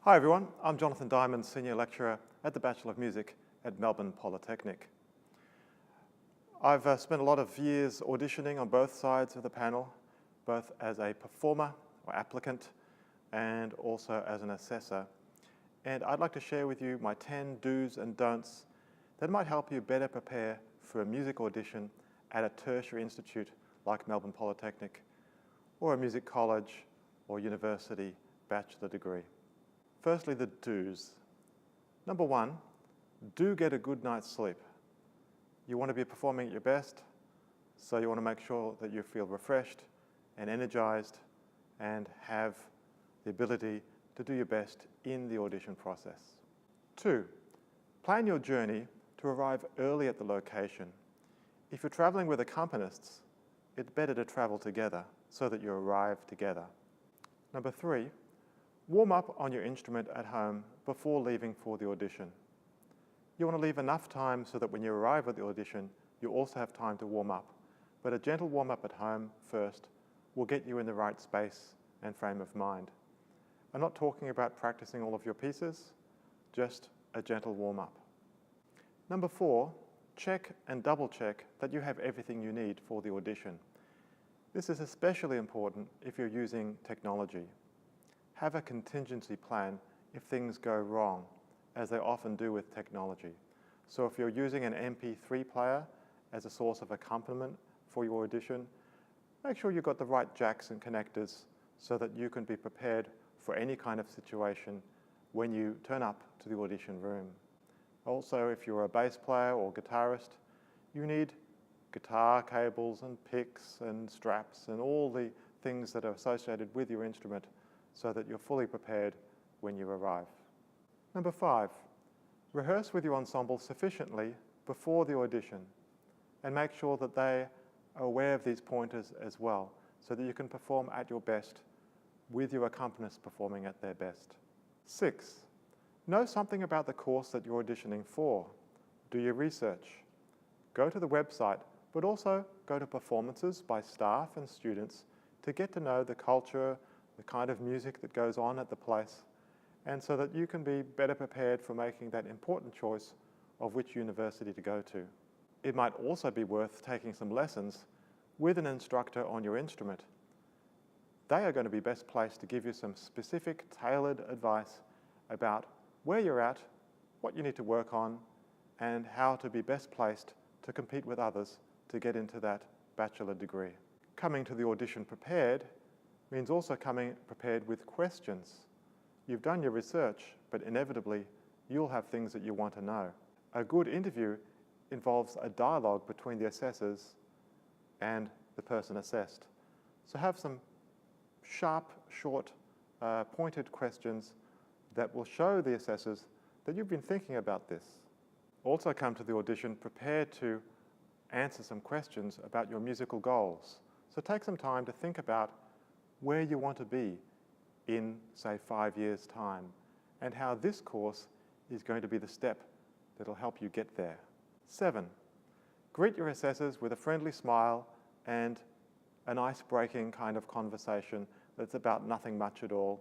Hi everyone, I'm Jonathan Dimond, Senior Lecturer at the Bachelor of Music at Melbourne Polytechnic. I've spent a lot of years auditioning on both sides of the panel, both as a performer or applicant and also as an assessor. And I'd like to share with you my 10 do's and don'ts that might help you better prepare for a music audition at a tertiary institute like Melbourne Polytechnic or a music college or university bachelor degree. Firstly, the do's. Number one, do get a good night's sleep. You want to be performing at your best, so you want to make sure that you feel refreshed and energized and have the ability to do your best in the audition process. 2, plan your journey to arrive early at the location. If you're traveling with accompanists, it's better to travel together so that you arrive together. Number 3, warm up on your instrument at home before leaving for the audition. You want to leave enough time so that when you arrive at the audition, you also have time to warm up. But a gentle warm up at home first will get you in the right space and frame of mind. I'm not talking about practicing all of your pieces, just a gentle warm up. Number 4, check and double check that you have everything you need for the audition. This is especially important if you're using technology. Have a contingency plan if things go wrong, as they often do with technology. So if you're using an MP3 player as a source of accompaniment for your audition, make sure you've got the right jacks and connectors so that you can be prepared for any kind of situation when you turn up to the audition room. Also, if you're a bass player or guitarist, you need guitar cables and picks and straps and all the things that are associated with your instrument so that you're fully prepared when you arrive. Number 5, rehearse with your ensemble sufficiently before the audition and make sure that they are aware of these pointers as well so that you can perform at your best with your accompanists performing at their best. 6, know something about the course that you're auditioning for. Do your research. Go to the website, but also go to performances by staff and students to get to know the culture, the kind of music that goes on at the place, and so that you can be better prepared for making that important choice of which university to go to. It might also be worth taking some lessons with an instructor on your instrument. They are going to be best placed to give you some specific, tailored advice about where you're at, what you need to work on, and how to be best placed to compete with others to get into that bachelor degree. Coming to the audition prepared means also coming prepared with questions. You've done your research, but inevitably you'll have things that you want to know. A good interview involves a dialogue between the assessors and the person assessed. So have some sharp, short, pointed questions that will show the assessors that you've been thinking about this. Also come to the audition prepared to answer some questions about your musical goals. So take some time to think about where you want to be in, say, 5 years' time, and how this course is going to be the step that'll help you get there. 7, greet your assessors with a friendly smile and an ice-breaking kind of conversation that's about nothing much at all,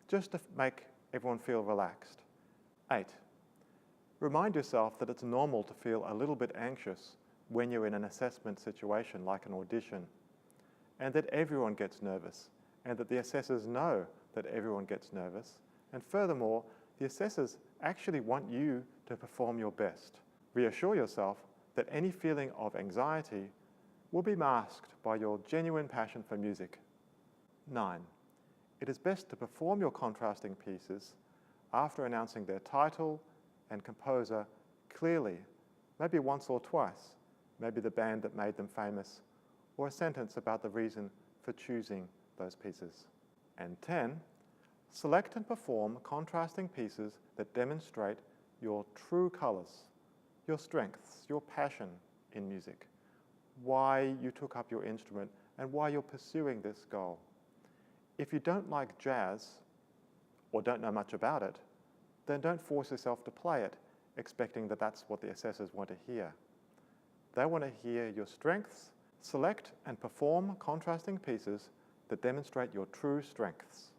just to make everyone feel relaxed. 8, remind yourself that it's normal to feel a little bit anxious when you're in an assessment situation like an audition, and that everyone gets nervous, and that the assessors know that everyone gets nervous. And furthermore, the assessors actually want you to perform your best. Reassure yourself that any feeling of anxiety will be masked by your genuine passion for music. 9, it is best to perform your contrasting pieces after announcing their title and composer clearly, maybe once or twice, maybe the band that made them famous, or a sentence about the reason for choosing those pieces. And 10, select and perform contrasting pieces that demonstrate your true colors, your strengths, your passion in music, why you took up your instrument and why you're pursuing this goal. If you don't like jazz or don't know much about it, then don't force yourself to play it, expecting that that's what the assessors want to hear. They want to hear your strengths. Select and perform contrasting pieces that demonstrate your true strengths.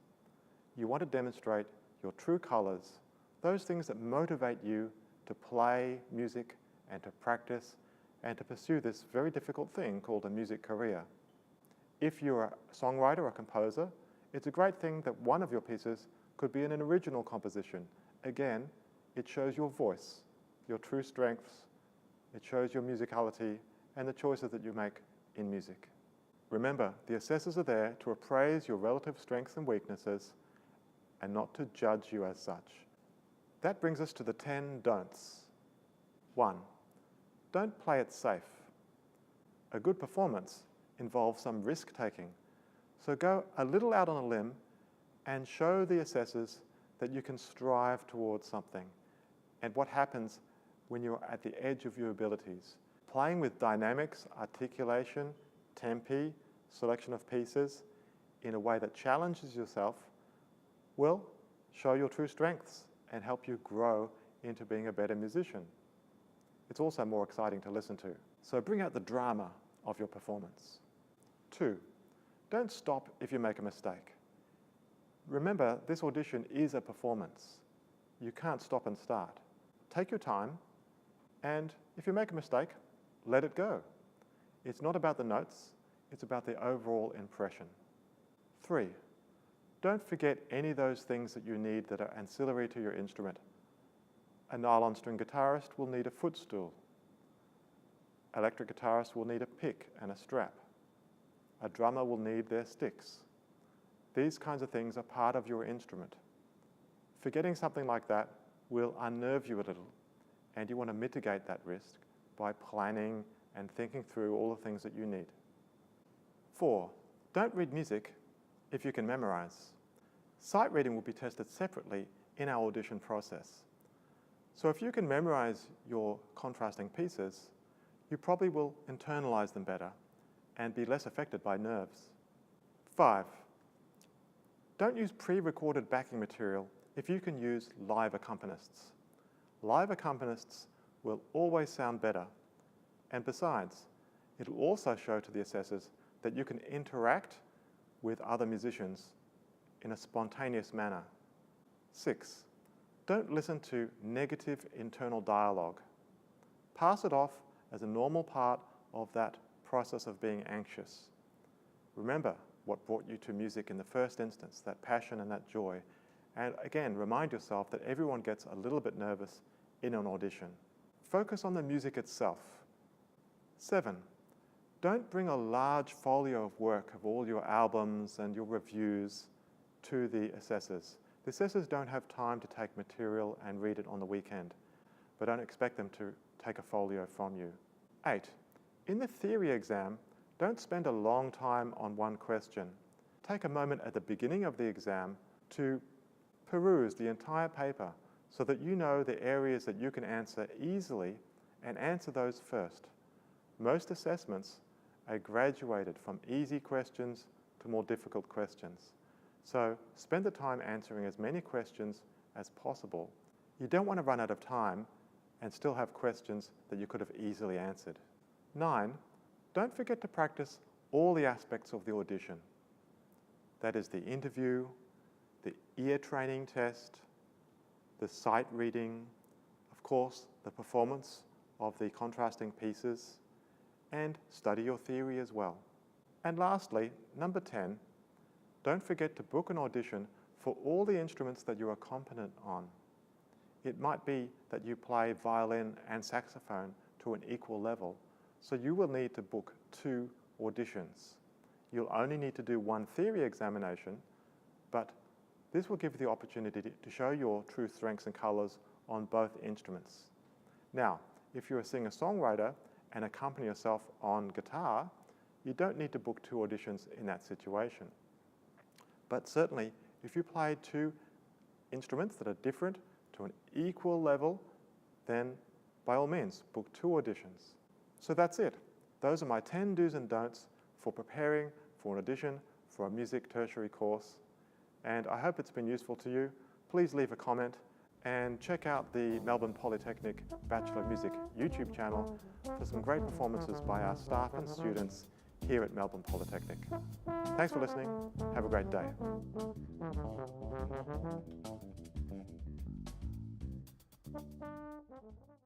You want to demonstrate your true colours, those things that motivate you to play music and to practice and to pursue this very difficult thing called a music career. If you're a songwriter or a composer, it's a great thing that one of your pieces could be an original composition. Again, it shows your voice, your true strengths, it shows your musicality and the choices that you make in music. Remember, the assessors are there to appraise your relative strengths and weaknesses and not to judge you as such. That brings us to the 10 don'ts. 1. Don't play it safe. A good performance involves some risk-taking, so go a little out on a limb and show the assessors that you can strive towards something and what happens when you're at the edge of your abilities. Playing with dynamics, articulation, tempi, selection of pieces in a way that challenges yourself will show your true strengths and help you grow into being a better musician. It's also more exciting to listen to. So bring out the drama of your performance. 2. Don't stop if you make a mistake. Remember, this audition is a performance. You can't stop and start. Take your time, and if you make a mistake, let it go. It's not about the notes, it's about the overall impression. 3. Don't forget any of those things that you need that are ancillary to your instrument. A nylon string guitarist will need a footstool. Electric guitarist will need a pick and a strap. A drummer will need their sticks. These kinds of things are part of your instrument. Forgetting something like that will unnerve you a little, and you want to mitigate that risk by planning and thinking through all the things that you need. 4. Don't read music if you can memorize. Sight reading will be tested separately in our audition process. So if you can memorize your contrasting pieces, you probably will internalize them better and be less affected by nerves. 5. Don't use pre-recorded backing material if you can use live accompanists. Live accompanists will always sound better, and besides, it will also show to the assessors that you can interact with other musicians in a spontaneous manner. 6. Don't listen to negative internal dialogue. Pass it off as a normal part of that process of being anxious. Remember what brought you to music in the first instance, that passion and that joy. And again, remind yourself that everyone gets a little bit nervous in an audition. Focus on the music itself. 7. Don't bring a large folio of work of all your albums and your reviews to the assessors. The assessors don't have time to take material and read it on the weekend, but don't expect them to take a folio from you. 8. In the theory exam, don't spend a long time on one question. Take a moment at the beginning of the exam to peruse the entire paper so that you know the areas that you can answer easily and answer those first. Most assessments are graduated from easy questions to more difficult questions. So spend the time answering as many questions as possible. You don't want to run out of time and still have questions that you could have easily answered. 9. Don't forget to practice all the aspects of the audition. That is the interview, the ear training test, the sight reading, of course, the performance of the contrasting pieces, and study your theory as well. And lastly, number 10, don't forget to book an audition for all the instruments that you are competent on. It might be that you play violin and saxophone to an equal level, so you will need to book 2 auditions. You'll only need to do 1 theory examination, but this will give you the opportunity to show your true strengths and colours on both instruments. Now, if you're a singer-songwriter and accompany yourself on guitar, you don't need to book 2 auditions in that situation. But certainly, if you play 2 instruments that are different to an equal level, then by all means, book 2 auditions. So that's it. Those are my 10 do's and don'ts for preparing for an audition for a music tertiary course. And I hope it's been useful to you. Please leave a comment and check out the Melbourne Polytechnic Bachelor of Music YouTube channel for some great performances by our staff and students here at Melbourne Polytechnic. Thanks for listening. Have a great day.